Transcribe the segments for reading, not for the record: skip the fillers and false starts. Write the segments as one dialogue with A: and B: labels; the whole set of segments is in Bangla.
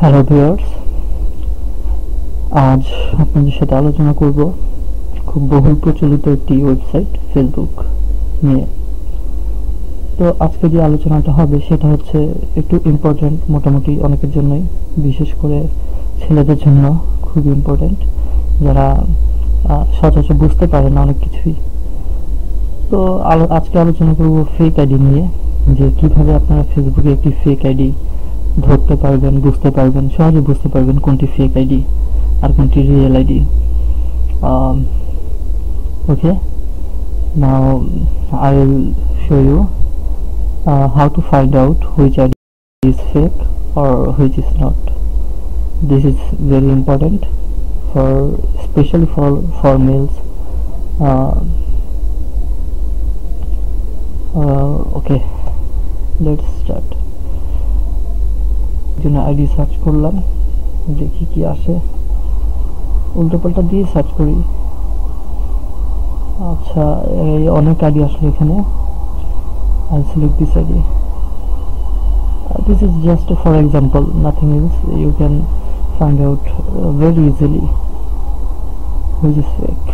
A: হ্যালো ভিউয়ার্স, আজ আপনাদের সাথে আলোচনা করব খুব বহুল প্রচলিত একটি ওয়েবসাইট ফেসবুক নিয়ে। তো আজকে যে আলোচনাটা হবে সেটা হচ্ছে একটু ইম্পর্টেন্ট, মোটামুটি অনেকের জন্যই, বিশেষ করে ছেলেদের জন্য খুব ইম্পর্টেন্ট, যারা সচরাচর বুঝতে পারে না অনেক কিছুই। তো আজকে আলোচনা করব ফেক আইডি নিয়ে, যে কিভাবে আপনারা ফেসবুকে একটি ফেক আইডি ধরতে পারবেন, বুঝতে পারবেন, সহজে বুঝতে পারবেন কোনটি ফেক আইডি আর কোনটি real ID. Okay, now I will show you how to find out which ID is fake or which is not. This is very important for especially for males. Okay, let's start. জন্য আইডি সার্চ করলাম, দেখি কি আসে। উল্টোপাল্টা দিয়ে সার্চ করি। আচ্ছা, এই অনেক আইডি আসলে এখানে। I select this ID. This is just for example, nothing else. You can find out very easily which is fake.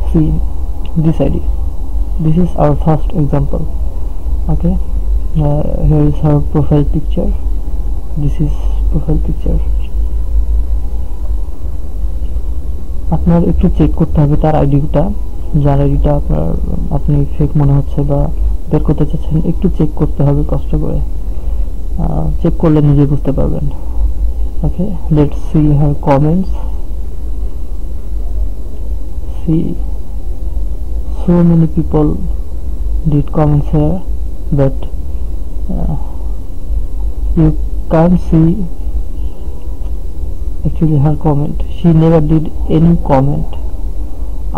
A: See this ID. This is our first example. Okay, here is her profile picture. This is profile picture. আপনার একটু চেক করতে হবে তার আইডিটা, যার আইডিটা আপনি ফেক মনে হচ্ছে বা বের করতে চাচ্ছেন, একটু চেক করতে হবে কষ্ট করে। চেক করলে নিজে বুঝতে পারবেন। Okay, let's see her comments. See so many people did comments here, but you can't see actually her comment. She never did any comment.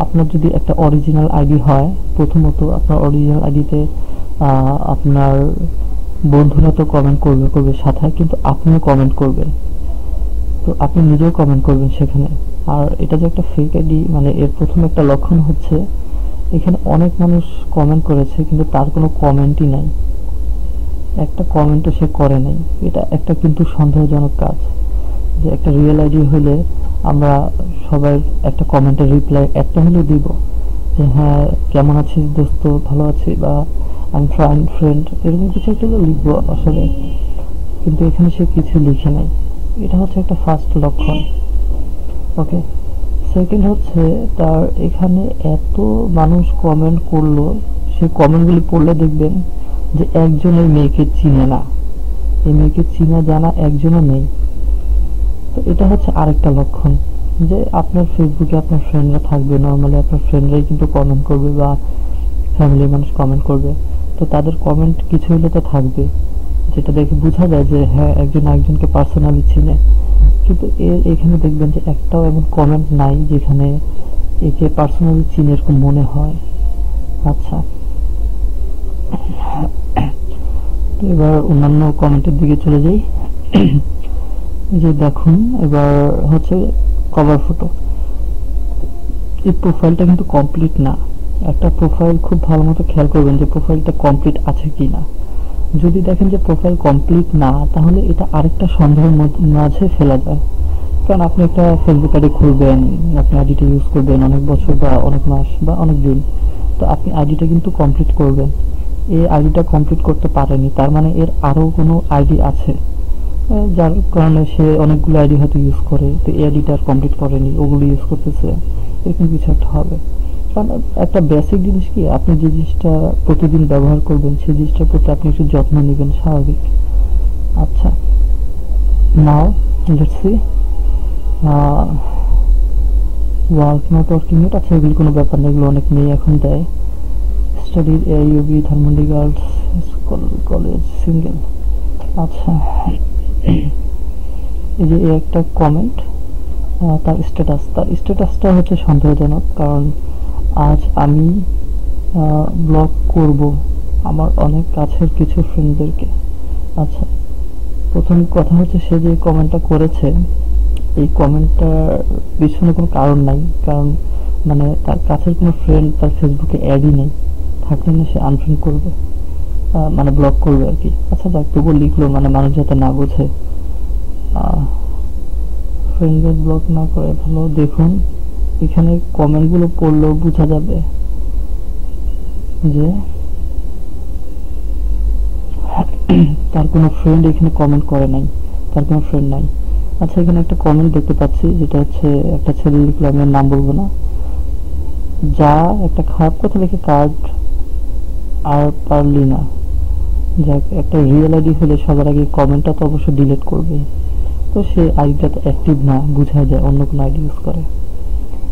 A: আপনার যদি একটা অরিজিনাল আইডি হয়, প্রথমত আপনার অরিজিনাল আইডিতে আপনার বন্ধুরা তো কমেন্ট করবে সাথে, কিন্তু আপনিও কমেন্ট করবেন, তো আপনি নিজেও কমেন্ট করবেন সেখানে। আর এটা যে একটা ফেক আইডি, মানে এর প্রথম একটা লক্ষণ হচ্ছে এখানে অনেক মানুষ কমেন্ট করেছে কিন্তু তার কোনো কমেন্টই নাই, একটা কমেন্টও সে করে নাই। এটা একটা কিন্তু সন্দেহজনক কাজ, যে একটা রিয়েল আইডি হলে আমরা সবাই একটা কমেন্টের রিপ্লাই একটা হলেও দিব, যে হ্যাঁ কেমন আছিস দোস্ত, ভালো আছি, বা আই এম ফাইন ফ্রেন্ড, এরকম কিছু একটা লিখবো আসলে, কিন্তু এখানে সে কিছু লিখে নাই। এটা হচ্ছে একটা ফার্স্ট লক্ষণ। ওকে, সেকেন্ড হচ্ছে তার এখানে এত মানুষ কমেন্ট করলো, সেই কমেন্টগুলি পড়লে দেখবেন যে একজনের মেয়েকে চিনে না, এই মেয়েকে চিনা জানা একজনও নেই। তো এটা হচ্ছে আরেকটা লক্ষণ, যে আপনার ফেসবুকে আপনার ফ্রেন্ডরা থাকবে, নর্মালি আপনার ফ্রেন্ডরাই কিন্তু কমেন্ট করবে বা ফ্যামিলির মানুষ কমেন্ট করবে, তো তাদের কমেন্ট কিছু হলে তো থাকবে, যেটা দেখে বোঝা যায় যে হ্যাঁ একজন একজনকে পার্সোনালি চিনে। কিন্তু এখানে দেখবেন যে একটাও এমন কমেন্ট নাই যেখানে একে পার্সোনালি চিনে এরকম মনে হয়। আচ্ছা, তো এবার অন্যান্য কমেন্টের দিকে চলে যাই। এই যে দেখুন, এবার হচ্ছে কভার ফটো। এই প্রোফাইলটা কিন্তু কমপ্লিট না। একটা প্রোফাইল খুব ভালো মতো খেয়াল করবেন যে প্রোফাইলটা কমপ্লিট আছে কি না। যদি দেখেন যে প্রোফাইল কমপ্লিট না, তাহলে এটা আরেকটা সন্দেহের মাঝে ফেলা যায়। কারণ আপনি একটা ফেসবুক আইডি খুলবেন, আপনি আইডিটা ইউজ করবেন অনেক বছর বা অনেক মাস বা অনেক দিন, তো আপনি আইডিটা কিন্তু কমপ্লিট করবেন। এই আইডিটা কমপ্লিট করতে পারেনি, তার মানে এর আরও কোনো আইডি আছে, যার কারণে সে অনেকগুলো আইডি হয়তো ইউজ করে, তো এই আইডিটা আর কমপ্লিট করেনি, ওগুলো ইউজ করতেছে, এরকম কিছু একটা হবে। কারণ একটা বেসিক জিনিস কি, আপনি যে জিনিসটা প্রতিদিন ব্যবহার করবেন সেই জিনিসটার প্রতি আপনি একটু যত্ন নেবেন, স্বাভাবিক। আচ্ছা, now let's see work not working it. আচ্ছা, এগুলো কোনো ব্যাপার না, এগুলো অনেক মেয়ে এখন দেয়। স্টাডির AUB Dhanmondi girls college single. আচ্ছা, এই যে একটা কমেন্ট, তার স্ট্যাটাসটা হচ্ছে সন্দেহজনক, কারণ আজ আমি ব্লক করব আমার অনেক কাছের কিছু ফ্রেন্ডদেরকে। আচ্ছা, প্রথম কথা হচ্ছে সে যে কমেন্টটা করেছে, এই কমেন্টটার পিছনে কোনো কারণ নাই, কারণ মানে তার কাছের কোনো ফ্রেন্ড তার ফেসবুকে অ্যাডই নেই, থাকলে না সে আনফ্রেন্ড করবে, মানে ব্লক করবে আর কি। আচ্ছা যাক, তবুও লিখলো, মানে মানুষ যাতে না বোঝে। ফ্রেন্ডদের ব্লক না করে ভালো। দেখুন এখানে কমেন্টগুলো পড়লেও বোঝা যাবে যে তার কোনো ফ্রেন্ড এখানে কমেন্ট করে নাই, তার কোনো ফ্রেন্ড নাই। আচ্ছা, এখানে একটা কমেন্ট দেখতে পাচ্ছি যেটা হচ্ছে একটা ছেলে লিখলো, আমি নাম বলবো না, যা একটা খারাপ কথা লিখে কার্ড আর পারলি না। যাক, একটা রিয়েল আইডি হলে সবার আগে কমেন্টটা তো অবশ্যই ডিলিট করবে। তো সে আইডিটা তো অ্যাক্টিভ না, বোঝা যায় অন্য কোনো আইডি ইউজ করে।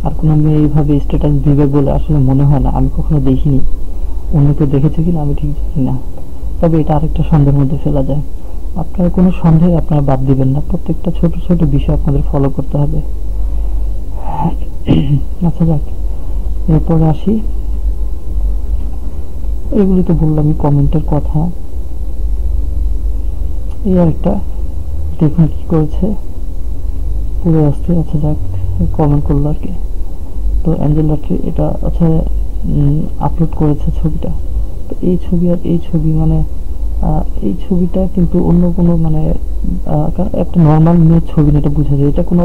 A: আর কোনো মেয়ে এইভাবে স্ট্যাটাস দিবে বলে আসলে মনে হয় না, আমি কখনো দেখিনি। অন্য কেউ দেখেছে কিনা আমি ঠিক জানি না, তবে এটা আরেকটা সন্দেহের মধ্যে ফেলা যায়। আপনারা কোনো সন্দেহে আপনারা বাদ দিবেন না, প্রত্যেকটা ছোট ছোট বিষয় আপনাদের ফলো করতে হবে। আচ্ছা যাক, এরপরে আসি। এগুলি তো বললামই কমেন্টের কথা। এই আরেকটা দেখুন কি করেছে, পুরো আসছে। আচ্ছা যাক, কমেন্ট করলো আর কি। তো অ্যাঞ্জেল লাট্রি এটা আচ্ছা আপলোড করেছে ছবিটা। তো এই ছবি আর এই ছবি মানে এই ছবিটা কিন্তু অন্য কোনো মানে একটা নর্মাল মেয়ের ছবি না, এটা বোঝা যায়। এটা কোনো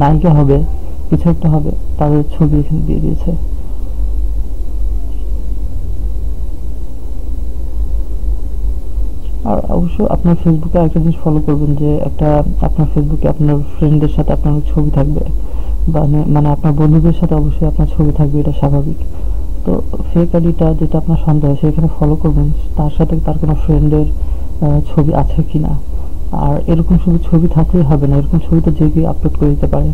A: নায়িকা হবে, কিছু একটা হবে, তাদের ছবি এখানে দিয়ে দিয়েছে। আর অবশ্য আপনার ফেসবুকে একটা জিনিস ফলো করবেন যে একটা আপনার ফেসবুকে আপনার ফ্রেন্ডদের সাথে আপনার ছবি থাকবে, মানে আপনার বন্ধুদের সাথে অবশ্যই আপনার ছবি থাকবে, এটা স্বাভাবিক। তো ফেক আইডিটা যেটা আপনার সন্দেহ সেখানে ফলো করবেন, তার সাথে তার কোনো ফ্রেন্ডের ছবি আছে কিনা। আর এরকম শুধু ছবি থাকলেই হবে না, এরকম ছবি তো যে কেউ আপলোড করে দিতে পারে।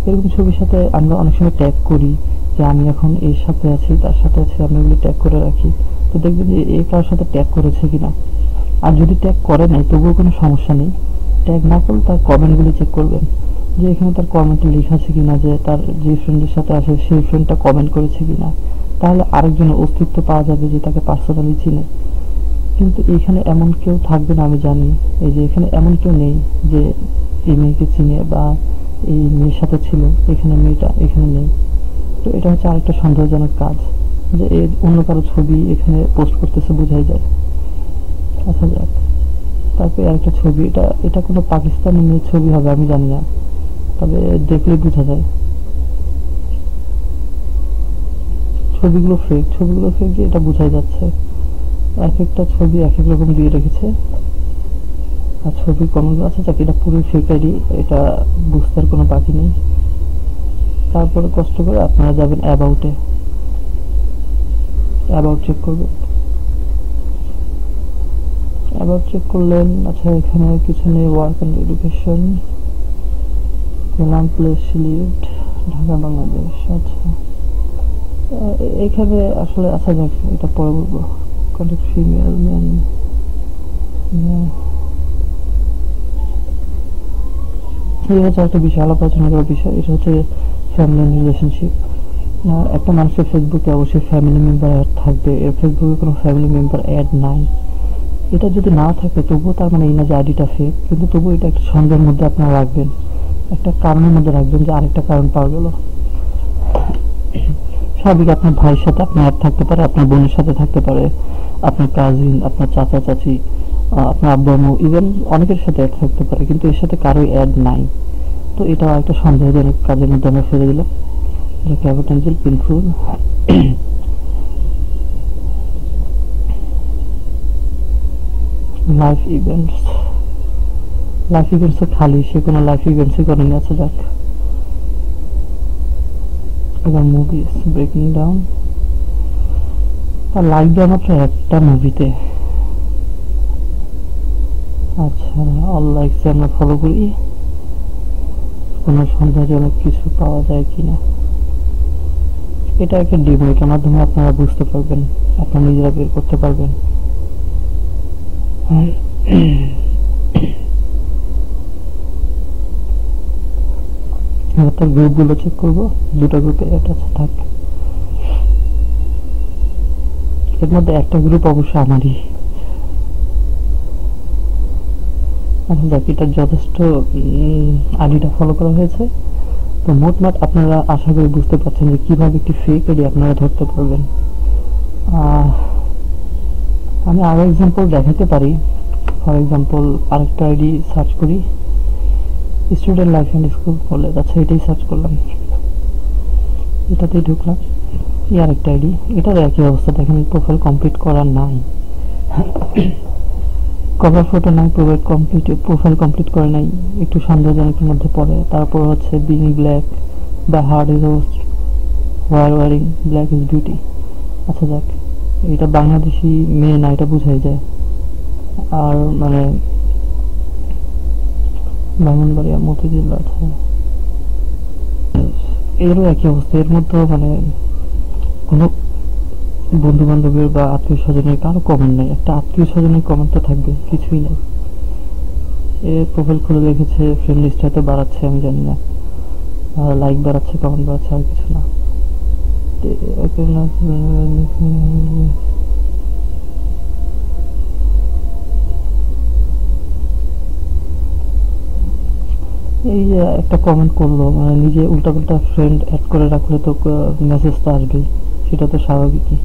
A: এরকম ছবির সাথে আমরা অনেক সময় ট্যাগ করি যে আমি এখন এর সাথে আছি, তার সাথে আছি, আমরা এগুলি ট্যাগ করে রাখি। তো দেখবেন যে এ কার সাথে ট্যাগ করেছে কিনা। আর যদি ট্যাগ করে নাই তবুও কোনো সমস্যা নেই, ট্যাগ না করলে তার কমেন্টগুলি চেক করবেন যে এখানে তার কমেন্টে লেখা আছে কিনা যে তার যে ফ্রেন্ডের সাথে আছে সেই ফ্রেন্ডটা কমেন্ট করেছে কিনা। তাহলে আরেকজনের অস্তিত্ব পাওয়া যাবে যে তাকে পার্সোনালি চিনে। কিন্তু এখানে এমন কেউ থাকবে না আমি জানি, এই যে এখানে এমন কেউ নেই যে এই মেয়েকে চিনে বা এই মেয়ের সাথে ছিল, এখানে মেয়েটা এখানে নেই। তো এটা হচ্ছে আরেকটা সন্দেহজনক কাজ যে এর অন্য কারো ছবি এখানে পোস্ট করতেছে, বোঝাই যায়। আচ্ছা যাক, তারপরে আরেকটা ছবি, এটা এটা কোনো পাকিস্তানি মেয়ের ছবি হবে আমি জানি না, তবে দেখলে বোঝা যায়। ছবিগুলো ফেক, ছবিগুলো ফেক যে এটা বোঝাই যাচ্ছে। এক একটা ছবি এক এক রকম দিয়ে রেখেছে। আর ছবি কমেন্ট আছে, যাক এটা পুরো ফেক আইডি, এটা বুঝতে আর কোনো বাকি নেই। তারপরে কষ্ট করে আপনারা যাবেন অ্যাবাউটে, অ্যাবাউট চেক করবেন। অ্যাবাউট চেক করলেন, আচ্ছা এখানে কিছু নেই, work and education, place Sylhet, Dhaka Bangladesh. আচ্ছা এখানে আসলে আচ্ছা যাক, এটা পরে বলবো। কন্ট্যাক্ট ফিমেল ম্যান, এটা হচ্ছে একটা বিষয় আলোচনা করার বিষয়, এটা হচ্ছে ফ্যামিলি রিলেশনশিপ। একটা মানুষের ফেসবুকে অবশ্যই ফ্যামিলি মেম্বার অ্যাড থাকবে, এর ফেসবুকে কোনো ফ্যামিলি মেম্বার অ্যাড নাই। এটা যদি না থাকে তবুও তার মানে এই না যে আইডিটা ফেক, কিন্তু তবুও এটা একটা সন্দেহের মধ্যে আপনারা রাখবেন, একটা কারণের মধ্যে রাখবেন যে আরেকটা কারণ পাওয়া গেল। স্বাভাবিক আপনার ভাইয়ের সাথে আপনার অ্যাড থাকতে পারে, আপনার বোনের সাথে থাকতে পারে, আপনার কাজিন, আপনার চাচা চাচি, আপনার আব্বু আম্মু, ইভেন অনেকের সাথে অ্যাড থাকতে পারে, কিন্তু এর সাথে কারোই অ্যাড নাই। তো এটা একটা সন্দেহজনক কাজের মধ্যে আমরা ফেলে দিলাম। Capital painful. Life events, life events খালি, সে কোনো লাইফ ইভেন্টসই করেনি। আচ্ছা যাক, এবার মুভিস ব্রেকিং ডাউন, আর লাইক দেওয়া মাত্র একটা মুভিতে। আচ্ছা অল লাইকস আমরা ফলো করি, কোনো সন্দেহজনক কিছু পাওয়া যায় কিনা। এটা একটা ডেমো, এটার মাধ্যমে আপনারা বুঝতে পারবেন, আপনারা নিজেরা বের করতে পারবেন। তার গ্রুপগুলো চেক করবো, দুটো গ্রুপে অ্যাড আছে থাক, এর মধ্যে একটা গ্রুপ অবশ্য আমারই। আচ্ছা দেখ, এটা যথেষ্ট আইডিটা ফলো করা হয়েছে। তো মোটমাট আপনারা আশা করি বুঝতে পারছেন যে কিভাবে একটি ফেক আইডি আপনারা ধরতে পারবেন। আমি আরো এক্সাম্পল দেখাতে পারি। ফর এক্সাম্পল আরেকটা আইডি সার্চ করি, student life and school college, আচ্ছা এটাই সার্চ করলাম, এটাতেই ঢুকলাম। আর একটা আইডি, এটার একই অবস্থা, দেখেন প্রোফাইল কমপ্লিট করা নাই, কভার ফটো নাই, প্রোফাইল কমপ্লিট করে নাই, একটু সন্দেহজনকের মধ্যে পড়ে। তারপর হচ্ছে being black, the hard is host, wearing black is beauty. আচ্ছা যাক, এটা বাংলাদেশি মেয়ে না, এটা বুঝাই যায়। আর মানে ব্রাহ্মণবাড়িয়া মতিঝিল, আচ্ছা এরও একই অবস্থা, এর মধ্যে মানে কোনো বন্ধু বান্ধবের বা আত্মীয় স্বজনের কারো কমেন্ট নেই, একটা আত্মীয় স্বজনের কমেন্ট তো থাকবে, কিছুই নেই। এ প্রোফাইল খুলে রেখেছে, ফ্রেন্ড লিস্ট হয়তো বাড়াচ্ছে, আমি জানি না, লাইক বাড়াচ্ছে, কমেন্ট বাড়াচ্ছে, আর কিছু না। এই যে একটা কমেন্ট করলো, মানে নিজে উল্টাপাল্টা ফ্রেন্ড অ্যাড করে রাখলে তো মেসেজ তো আসবেই, সেটা তো স্বাভাবিকই।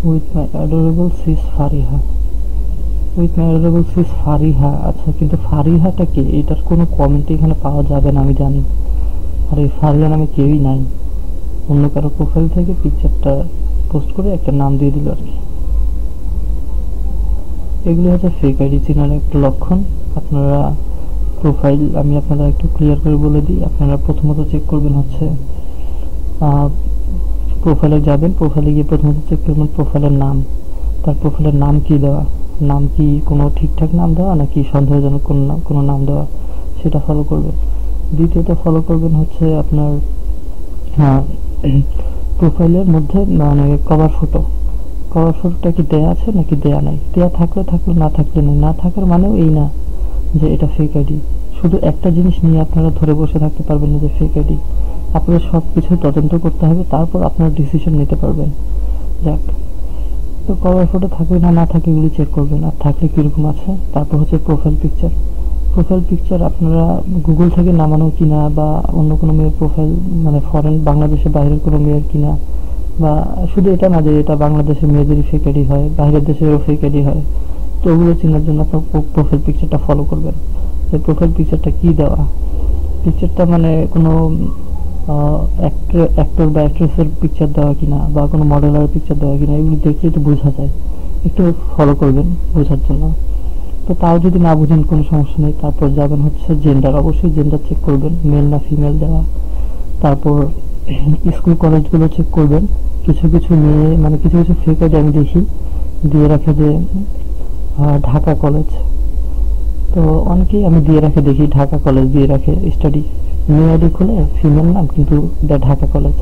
A: With my adorable sis Fariha, with my adorable sis Fariha. আচ্ছা, কিন্তু ফারিহাটা কে? এটার কোনো কমেন্ট এখানে পাওয়া যাবে না, আমি জানি। আর এই ফারিহা নামে কেউই নাই, অন্য কারো প্রোফাইল থেকে পিকচারটা পোস্ট করে একটা নাম দিয়ে দিল আর কি। এগুলো হচ্ছে ফেক আইডি চেনার একটা লক্ষণ। আপনারা প্রোফাইল, আমি আপনারা একটু ক্লিয়ার করে বলে দিই, আপনারা প্রথমত চেক করবেন হচ্ছে প্রোফাইলে যাবেন, প্রোফাইলে গিয়ে প্রথমত চেক করবেন প্রোফাইলের নাম, তার প্রোফাইলের নাম কি দেওয়া, নাম কি কোনো ঠিকঠাক নাম দেওয়া নাকি সন্দেহজনক কোনো নাম দেওয়া, সেটা ফলো করবেন। দ্বিতীয়ত ফলো করবেন হচ্ছে আপনার প্রোফাইলের মধ্যে মানে কভার ফটোটা কি দেয়া আছে নাকি দেয়া নাই, দেয়া থাকলে থাকলো, না থাকলে নেই। না থাকার মানেও এই না যে এটা ফেক আইডি। শুধু একটা জিনিস নিয়ে আপনারা ধরে বসে থাকতে পারবেন না যে ফেক আইডি, আপনাদের সব কিছু তদন্ত করতে হবে, তারপর আপনারা ডিসিশন নিতে পারবেন। যাক, তো কভার ফটো থাকবে না না থাকে এগুলি চেক করবেন, আর থাকলে কীরকম আছে। তারপর হচ্ছে প্রোফাইল পিকচার আপনারা গুগল থেকে নামানো কিনা, বা অন্য কোনো মেয়ের প্রোফাইল, মানে ফরেন বাংলাদেশের বাইরের কোনো মেয়ের কিনা, বা শুধু এটা না যে এটা বাংলাদেশের মেয়েদেরই ফেক আইডি হয়, বাইরের দেশেরও ফেক আইডি হয়। তো ওগুলো চেনার জন্য আপনার প্রোফাইল পিকচারটা ফলো করবেন, যে প্রোফাইল পিকচারটা কী দেওয়া। পিকচারটা মানে কোনো অ্যাক্টর বা অ্যাক্ট্রেসের পিকচার দেওয়া কিনা, বা কোনো মডেলের পিকচার দেওয়া কিনা, এগুলো দেখলেই তো বোঝা যায়, একটু ফলো করবেন বোঝার জন্য। তো তাও যদি না বুঝেন কোনো সমস্যা নেই, তারপর যাবেন হচ্ছে জেন্ডার, অবশ্যই জেন্ডার চেক করবেন, মেল না ফিমেল দেওয়া। তারপর স্কুল কলেজগুলো চেক করবেন, কিছু কিছু মেয়ে মানে কিছু কিছু ফেক আইডি আমি দেখি দিয়ে রাখে যে ঢাকা কলেজ, তো অনেকেই আমি দিয়ে রাখে দেখি ঢাকা কলেজ দিয়ে রাখে স্টাডি, মেয়ে আইডি খুলে ফিমেল নাম কিন্তু ঢাকা কলেজ।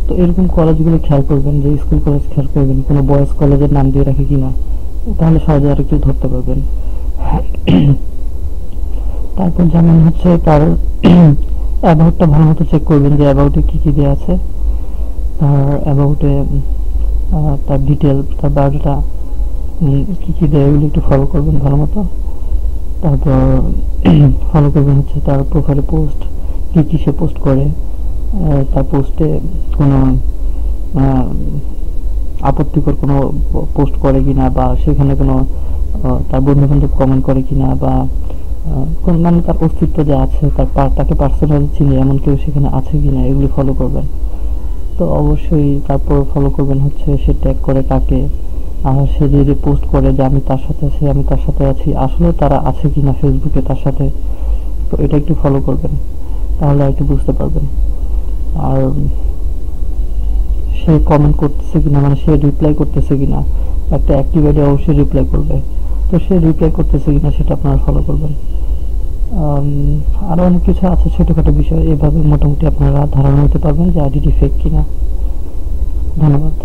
A: তো এরকম কলেজগুলো খেয়াল করবেন, যে স্কুল কলেজ খেয়াল করবেন কোনো বয়েজ কলেজের নাম দিয়ে রাখে কিনা, তাহলে সহজে আর একটু ধরতে পারবেন। তারপর যেমন হচ্ছে তার অ্যাবাউটটা ভালো মতো চেক করবেন, যে অ্যাবাউটে কী কী দেওয়া আছে, তার অ্যাবাউটে তার ডিটেল, তার বায়োডাটা কী কী দেয়, এগুলো একটু ফলো করবেন ভালো মতো। তারপর ফলো করবেন হচ্ছে তার প্রোফাইলে পোস্ট, কী কী সে পোস্ট করে, তার পোস্টে কোনো আপত্তিকর কোনো পোস্ট করে কিনা, বা সেখানে কোনো তার বন্ধু বান্ধব কমেন্ট করে কিনা, বা মানে তার অস্তিত্ব যে আছে, তাকে পার্সোনালি চিনি এমন কেউ সেখানে আছে কিনা, এগুলি ফলো করবেন। তো অবশ্যই তারপর ফলো করবেন হচ্ছে সে ট্যাগ করে কাকে, আর সে যে পোস্ট করে যে আমি তার সাথে আছি, আমি তার সাথে আছি, আসলে তারা আছে কিনা ফেসবুকে তার সাথে। তো এটা একটু ফলো করবেন, তাহলে একটু বুঝতে পারবেন। আর সে কমেন্ট করতেছে কিনা, মানে সে রিপ্লাই করতেছে কিনা, একটা অ্যাক্টিভ আইডি অবশ্যই রিপ্লাই করবে, তো সে রিপ্লাই করতেছে কিনা সেটা আপনারা ফলো করবেন। আরও অনেক কিছু আছে ছোটোখাটো বিষয়, এভাবে মোটামুটি আপনারা ধারণা নিতে পারবেন যে আইডিটি ফেক কিনা। ধন্যবাদ।